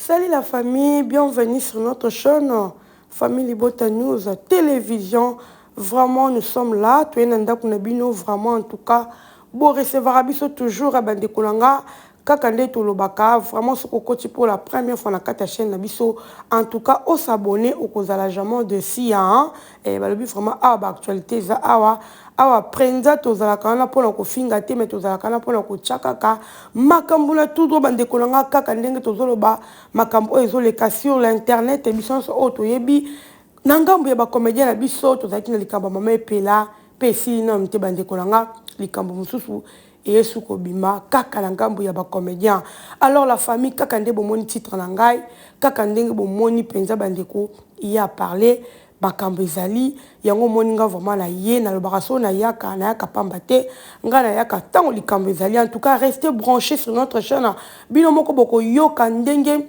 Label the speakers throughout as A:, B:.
A: Salut la famille, bienvenue sur notre chaîne Famille Libota News Télévision. Vraiment, nous sommes là. Tu es Nanda Kunabino, vraiment, en tout cas, bon, recevoir Abisso toujours à Bandekolanga. Kakande Tolobaka, vraiment, ce côté pour la première fois dans la chaîne Nabiso. En tout cas, on s'abonner au Kozala Jamon de SIA. Et bah, le but vraiment, actualité, awa prenza tozala kana pona ko finga te me tozala kana pona ko chakaka makambula tout bande kolanga kaka ndenge tozoloba makambo ezoleka sur l'internet ebisanso auto yebi nangambu ya ba comédien na biso tozaki na likamba mama epela pesi na mte bande kolanga likambo mususu yesu kobima kaka na ngambu ya ba comédien. Alors la famille kaka ndenge bomoni titre na ngai kaka ndenge bomoni penza bandeko y a parlé makambo ezali yango moninga vraiment na ye na lobaraso na yaka pamba te nga na yaka tango likambo ezali. En tout cas restez branchés sur notre chaîne bino moko boko yoka ndenge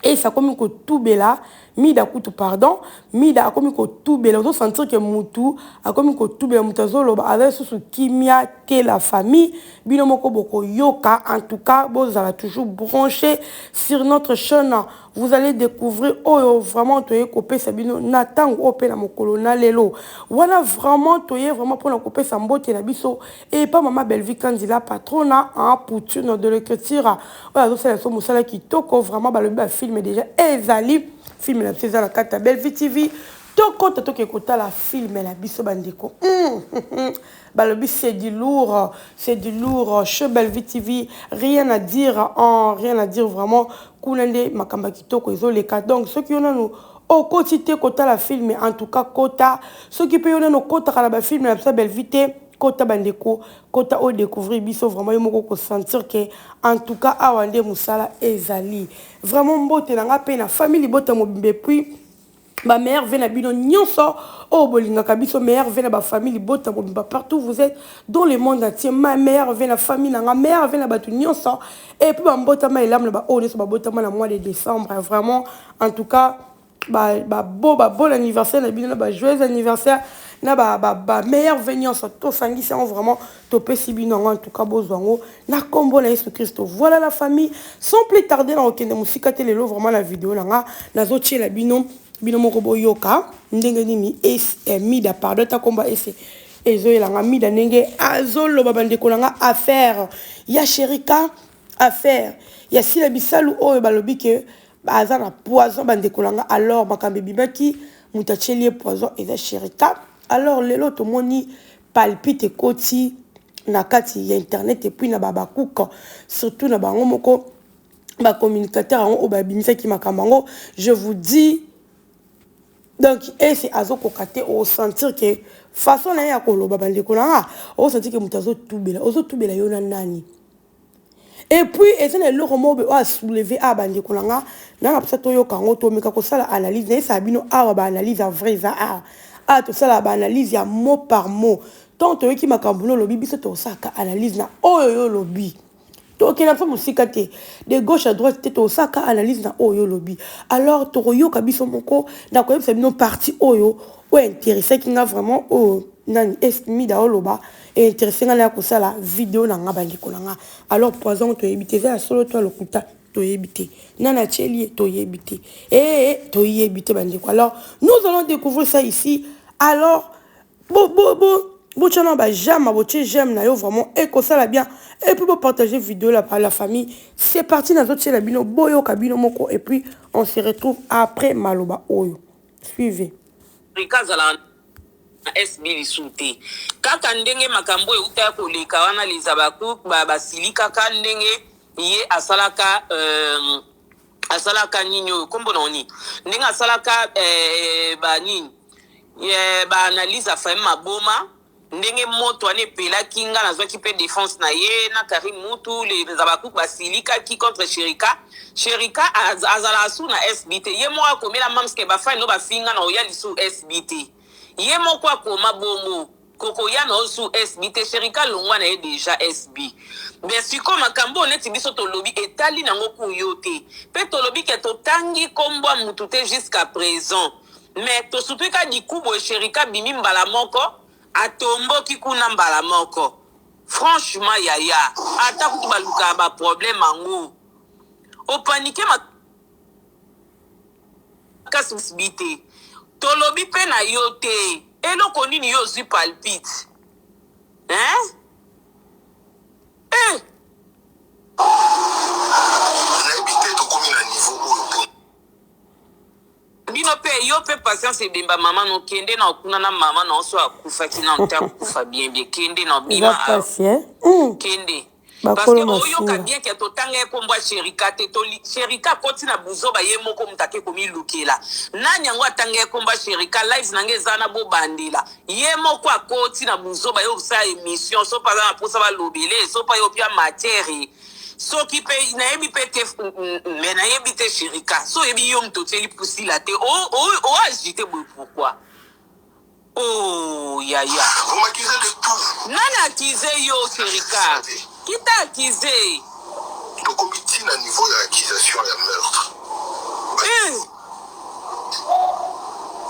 A: et ça comme que tout bela mida kutu pardon mida comme que tout bela vous sentir que mutu a comme que tout bela mutazolo avec sous kimia que la famille bino moko boko yoka. En tout cas vous allez toujours brancher sur notre chaîne, vous allez découvrir oh vraiment toye kopé sabino natang opé na mokolo na lelo wana vraiment toye vraiment pour la kopé sambote na biso et pas maman Belvi Kandila patrona en poutine de l'écriture voilà ça c'est musala qui toko vraiment ba le film déjà ezali film la saison la carte Belvi TV toko toke kota la film la biso bandeko bah le but c'est du lourd chez Belvi TV, rien à dire vraiment kunande makamba kitoko ezoleka. Donc ceux qui ont nous au quotidien kota la film en tout cas kota ceux qui peuvent nous kota la film la Belvi TV kota bandeko kota au découvrir biso vraiment yomoko ko sentir que en tout cas awande musala ezali vraiment mbote na pe na famille bota mobimbe puis ma mère vient à bino nyonso oh bolinga kabiso mère vient à ma famille bota mobimba partout vous êtes dans le monde entier. Ma mère vient à la famille na mère vient à batu nyonso et puis ba mbota ma elam ba oh neso ba bota ma na mois de décembre vraiment en tout cas bon anniversaire na bino ba joyeux anniversaire na ba meilleur venant sur tout sangi c'est vraiment topé si bino en tout cas bozwango na kombo na Yesu Christo. Voilà la famille sans plus tarder na okende musika te lelo vraiment la vidéo na nazo tie la bino moko boyoka ndenge nini mida pardon ta komba ezoyelanga mida ndenge azoloba bandeko nanga affaire ya Sherika affaire ya sila bisalu oyo balobi ke baza na poison bandeko nanga. Alors makambe bimaki mutacheli poison eza Sherika. Alors lelo tomoni palpite koti na kati ya internet et puis na babakuka surtout na bango moko ba communicateur o babimisaki makambango. Je vous dis donc et c'est azo kokate au sentir que façon na ya koloba bandeko nanga au sentir que mutazo tubela yona nani et puis ezana le romobe a soulever a bandeko nanga na psa to yoka ngo to meka ko sala analyse na sa bino a ba analyse a vrai za a to sala ba analyse ya mot par mot tant to ki makambulo lobi biso to saka analyse na oyo lobi donc il a fait musika te de gauche à droite te saka analyse na oyo lobi. Alors toroyo kabiso moko na ko yebisa bino parti oyo o intéressé ki nga vraiment o nani esmi da oloba et intéressé nga na ko sala vidéo na nga bandiko na nga. Alors poison to yebite za solo to lokuta to yebite nana chelie to yebite to yebite bandiko. Alors nous allons découvrir ça ici. Alors j'aime na yo vraiment et que ça la bien et puis pour partager vidéo là par la famille. C'est parti dans notre chaîne bino boyo kabino moko et puis on se retrouve après maloba oyo. Suivez.
B: SB soute kaka ndenge makambo euta ko leka wana lizabaku basilika ka ndenge ye asalaka ninyo kombo noni ndenge asalaka ba nini ye ba analyse afai maboma ndenge moto ane pela kinga nazwaki pe défense na ye na Karim Mutu les zabaku basilika ki contre Sherika azala su na SBT ye mo akomela mamske ba fa no ba finga na oyali su SBT ye mo kwa koma bomo koko ya na su SBT Sherika longwa na ye déjà SB mais si comme makambo neti biso to lobi etali na ngoku yote pe to lobi ke to tangi kombo mutu te jusqu'à présent mais to supeka dikubo Sherika bimi mbala moko atombo kikuna mbala moko franchement yaya ata kutu baluka ba problème ango o paniquer makasi bite tolobi pe na yo te eloko nini yo zwi palpite hein
C: nayebi te tokomi na niveau oyo mpo
B: bino pe yo pe patience ebemba mama no kende na okuna na mama na oso akufaki na nta kufa bien kende na bima kende parce que oyoka bien ke totanga ekombwa sherika te sherika koti na buzoba ye moko mutake komilukela nani yango atanga ekomba sherika live nange eza na bobandela ye moko akoti na buzoba yo kosala émission so paza na posa balobele so pa yo pia matière soki pe nayebi pe te me nayebi te sherika so yebi yo mutoteli pusila te o agite boye pourquoi oh yaya
C: vous m'accusez de tout
B: nani akize yo sherika qui t'a accusé
C: tokomi ntina niveau ya accusation ya meurtre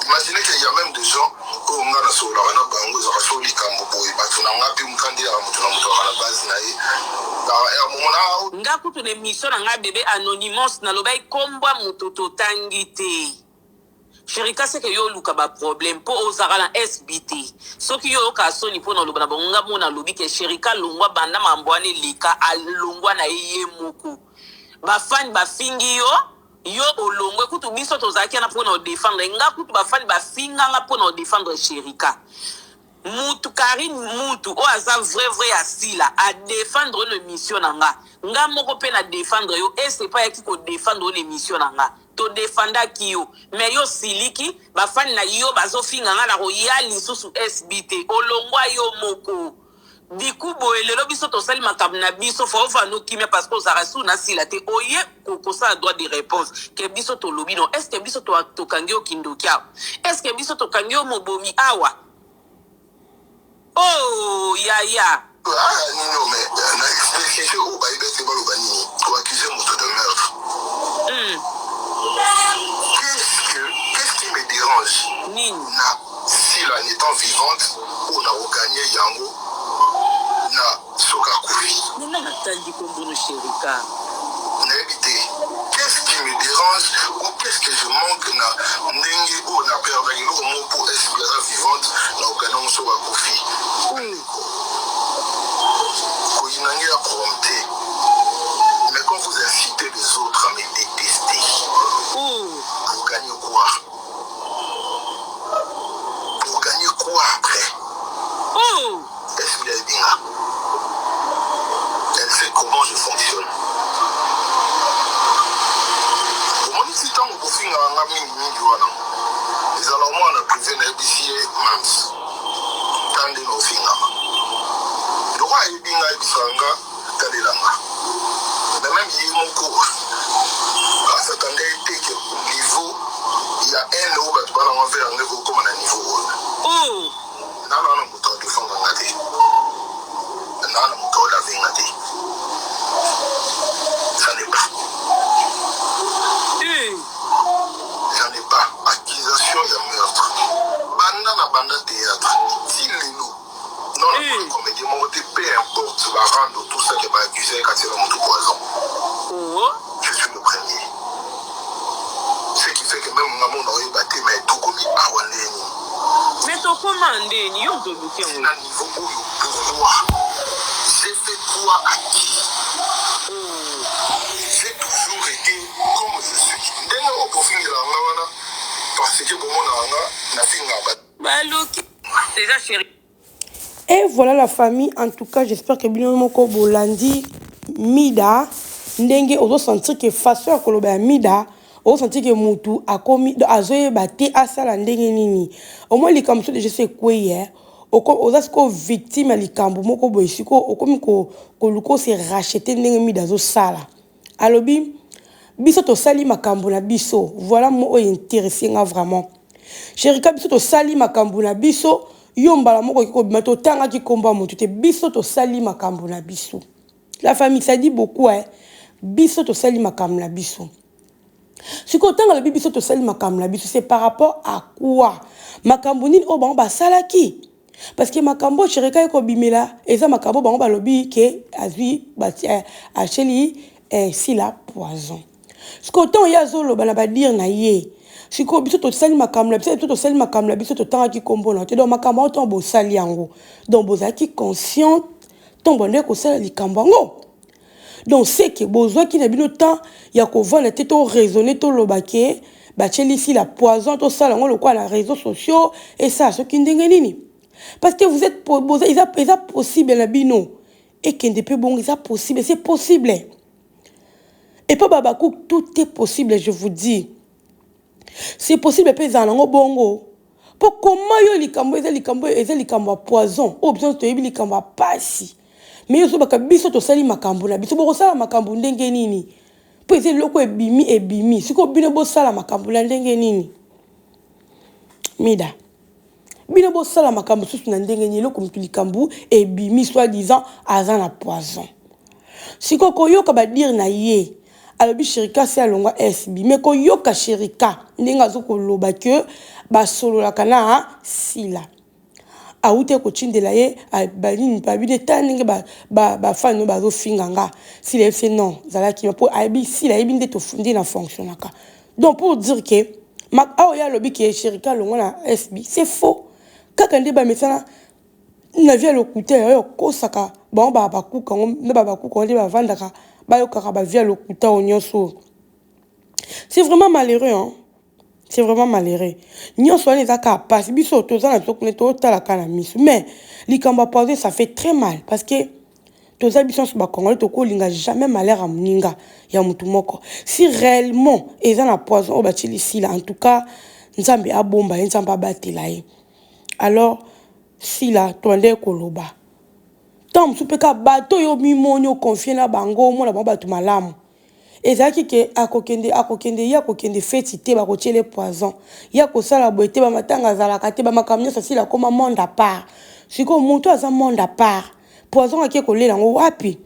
C: imaginez qu'il y a même des gens oyo nga nasololaka na bango ezaka so likambo boye bato na nga mpe mokandi ya moto na moto aka na base na ye ya momona
B: nga kutu na émission na nga bebe anonymous nalobai kombwa moto totangi te sherika seke yo luka ba problème po ozaka na SBT soki yo yoka soni po na loba na bango nga mona lobi ke sherika longwa banda mambwane lika alongwa na ye moko bafani bafingi yo olongwe kutu biso tozalaki na po na odefendre nga kutu bafani bafinganga po na odefendre sherika mutu Karine mutu o aza vrai asila a défendre une mission na nga moko pe na défendre yo et c'est pas yaki ko défendre une mission na nga to défenda ki yo mais yo siliki bafani na yo bazofinga nga na royal lisusu SBT olongwa yo moko diku boye lelo biso tosali makambo na biso fo vano kimia parce que ozara su na sila te oye kokosa droit de réponse ke biso to lobi non est-ce que biso to kangi o kindokia est-ce que biso to kangi o mobomi awa oh yaya
C: non mais na expliqué au baïbe c'est pas le bani pour accuser moto de meurtre qu'est-ce qui me dérange na si la étant vivante on a regagné yango na soka kufi
B: nina natandi kombono sherika
C: na évité qu'est-ce qui me dérange ou qu'est-ce que je manque na ndenge o na perdre le mot pour espérer vivante na ogana soka kufi koinangi la prompter mais quand vous incitez les autres à me détester pour gagner quoi après est-ce qu'il y a bien elle sait comment je fonctionne comment si tant que vous finissez en ami les allemands on a privé na BCA mams tande no finga le roi est bien à bisanga talelanga mais même il mon cours à s'attendait que niveau il y a un euro que tu vas l'enlever en niveau comme un niveau non moto de fond ngati non moto la vingati ça n'est pas j'en ai pas accusation de meurtre banda théâtre si lelo non comédie mon peu importe la rendre tout ça qui va accuser quand c'est mon poison je suis le premier ce qui fait que même maman n'aurait battu mais tout comme awaleni
B: mais to commandé ni yo do luki
C: on a niveau pourquoi j'ai fait quoi à qui j'ai toujours été comme je suis ndenge au profil de la ngana parce que bon on a finga
B: baluki déjà chérie.
A: Et voilà la famille, en tout cas j'espère que bino moko bolandi mida ndenge ozo sentir que façon ya koloba mida ozo sentir que mutu akomi azoye bate asala ndenge nini au moins likambo so je sais quoi hier oza siko victime ya likambo moko boye siko okomi koluka se racheter ndenge mida zo sala alobi biso to sali makambo na biso voilà mo intéressé nga vraiment sherika biso to sali makambo na biso yo mbala moko ko bimato tanga ki komba moto te biso to sali makambo na biso la famille ça dit beaucoup biso to sali makambo na biso siko tanga le biso to sali makambo na biso c'est par rapport à quoi makambo nini o bango basalaki parce que makambo sherika ko bimela eza makambo bango balobi ke azwi acheli si la poison siko tant ya zolo bana ba dire na ye siko biso to sali makamla biso to sali makamla biso to tanga ki kombo na te donc makambo to bo sali yango donc bozaki conscient ton bonne ko sala likambo ngo donc c'est que besoin qui na bino temps ya ko vendre te to raisonner to lobake ba ici la poison to sala ngo lokwa na réseaux sociaux et ça ce qui ndenge nini parce que vous êtes ils a possible na bino et que depuis bon ils a possible c'est possible et pas babakou tout est possible je vous dis c'est possible pe za nango bongo pour comment yo likambo likambo poison ou besoin to yebi likambo pasi mais yo so baka biso to sali makambo na biso boko sala makambo ndenge nini po eze loko ebimi siko bino bo sala makambo na ndenge nini mida bino bo sala makambo susu na ndenge nini loko mtu likambo ebimi soit disant azana poison siko koyoka ba dire na ye alobi shirika c'est alongwa SB mais koyoka shirika ndenge azoko loba que ba solo la kana sila aute ko chindela ye balini babide taninge ba fano bazo finganga si les fait non zala ki pour abi si la ebinde to fundi na fonctionnaka donc pour dire que mak aoya lobi ki shirika longo na SB c'est faux kaka nde ba mesana na via le couteau yo kosaka bon ba kuka ne ba kuka nde ba vandaka ba yo kaka ba via le couteau nyonso c'est vraiment malheureux hein. C'est vraiment malheureux. Nous sommes les cas passe biso to za na to to ta la kana misu mais likamba poser ça fait très mal parce que to za biso ba congolais to ko linga jamais malheur à muninga ya mutu moko si réellement ils ont la poison au bâti ici là en tout cas nzambe a bomba nzamba batela ye alors si là to ande koloba tom supeka bato yo mimonyo confier na bango mo na ba batu malamu ezaki ke akokende ya kokende feti te ba kotiele poison ya ko sala boete ba matanga zalaka te ba makamnya ça sila comme monde à part siko mutu aza monde à part poison ake ko lela ngo wapi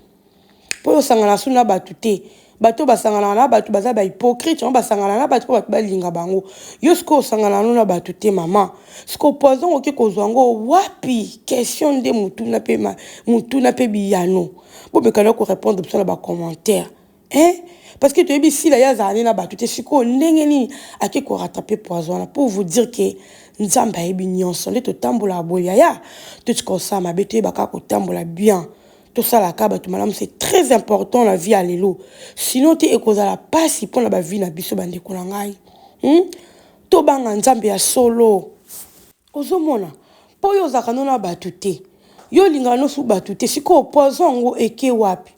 A: po yo sangana suna batu te bato basangana na batu baza ba hypocrite on basangana na batu ba linga bango yo siko sangana na batu te mama siko poison oke ko zwango wapi question de mutu na pe biyano bo mekana ko répondre sur ba commentaire hein parce que tu es ici là ya zani na batu te siko ndenge ni ake ko rattraper poison pour vous dire que nzamba ebi nyonso le to tambola boya ya to tikosa mabete baka ko tambola bien tout ça la kaba tu madame c'est très important la vie à l'élo sinon tu ekoza la passe pour la vie na biso bande ko ngai to banga nzambe ya solo ozomona po yo zakano na batu te yo linga no su batu te siko poison ngo eke wapi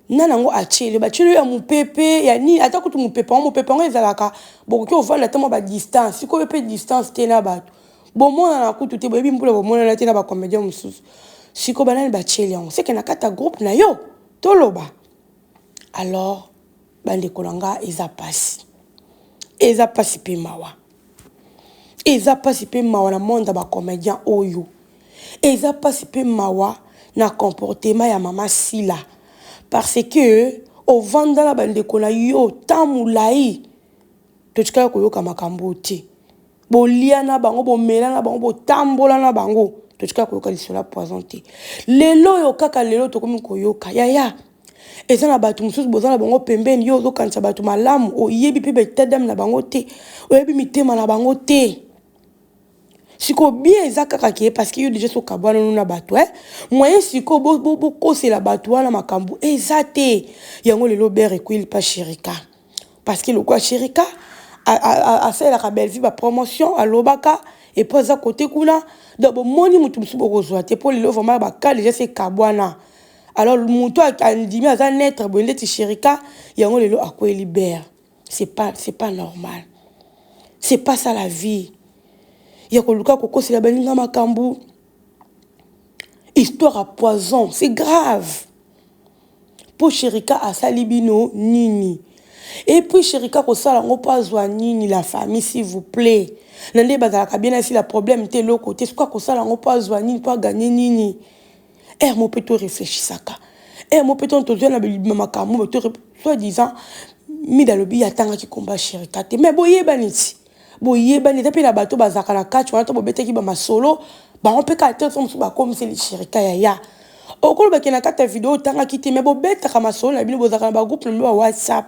A: nanango achele bachelo ya mupepe ya ni ata kutu mupepe ngo ezalaka bokoki ovanda tamo ba distance siko pepe distance te na bato bomona na kutu te boyebi mbula bomona na te na ba comédien mususu siko banani bachele yango c'est que na kata groupe na yo toloba alors bande kolanga eza pasi pe mawa na monde ba comédien oyo eza pasi pe mawa na comportement ya mama Sila parce que au vanda la bande kona yo tamulai to tshika ko yoka makambo te bolia na bango bomela na bango botambola na bango to tshika ko yoka lisola poison te lelo yo kaka lelo to komi ko yoka ya eza na batu mususu bozana bango pembeni yo zo kanisa batu malamu o yebi pe betadam na bango te o yebi mitema na bango te siko bien ezaka ki parce que yo déjà so kabwana na bato moyen siko bo kose la bato na makambu ezate yango lelo bere ko il pas shirika parce que le quoi shirika a fait la belle vie ba promotion à lobaka et posa côté kuna donc moni mutu msubo kozwa te pour lelo vraiment ba ka déjà c'est kabwana alors mutu andimi aza netre bonde ti shirika yango lelo akwe libère c'est pas normal c'est pas ça la vie. Ya koluka koko c'est la balinga makambu histoire à poison c'est grave pour shirika a salibino nini et puis shirika ko sala ngo pas nini la famille s'il vous plaît nande bazala bien si la problème te l'autre côté c'est quoi ko sala ngo pas nini pas gagner nini mon peut réfléchir ça mon peut on te donne la makambu soit disant mi dalobi atanga ki combat shirika te mais boye baniti boyeba ni tapela bato bazaka na kati wana to bobeteki ba masolo ba on peut ka te so ba comme c'est les shirika ya okolo ba kena kata vidéo tanga kiti mais bobeta ka masolo na bino bozaka na ba groupe na WhatsApp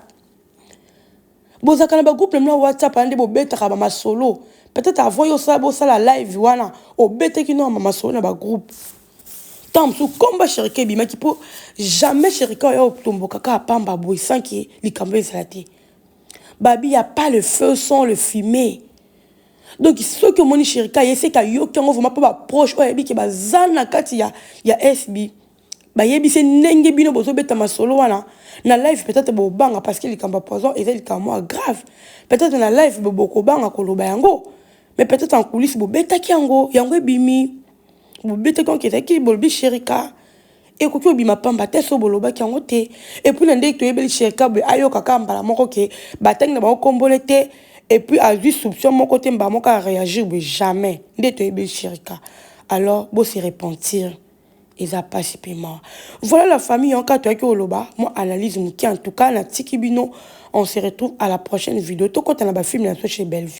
A: bozaka na ba groupe na WhatsApp ande bobetaka ba masolo peut-être avant yo ça la live wana obeteki no mama solo na ba groupe tant sous combat Chérika bima qui peut jamais Chérika yo tomboka ka pamba boy sans que likambo ezalate babi y a pas le feu sans le fumer. Donc ceux que moni Chérika yese ka yo kango vraiment pas proche o yebi ke bazana kati ya SB ba yebi se ndenge bino bozo beta masolo wana na live peut-être bo banga parce que likamba poison et likambo grave peut-être na live bo boko banga koloba yango mais peut-être en coulisses bo beta ki yango bimi bo beta kon ki bolbi Chérika et ko ki bima pamba te so boloba ki yango te et puis na ndenge to yebeli Chérika bo ayo kakamba la moko ke batangi na ba kombolete et puis à juste soupçon mon côté mba moka réagir mais jamais ndenge to yebeli Chérika alors bo se repentir. Ils a pas paiement. Voilà la famille en cas toi qui oloba. Moi analyse mouki en tout cas na tikibino. On se retrouve à la prochaine vidéo. Tout quand on a ba film là chez Bellevue.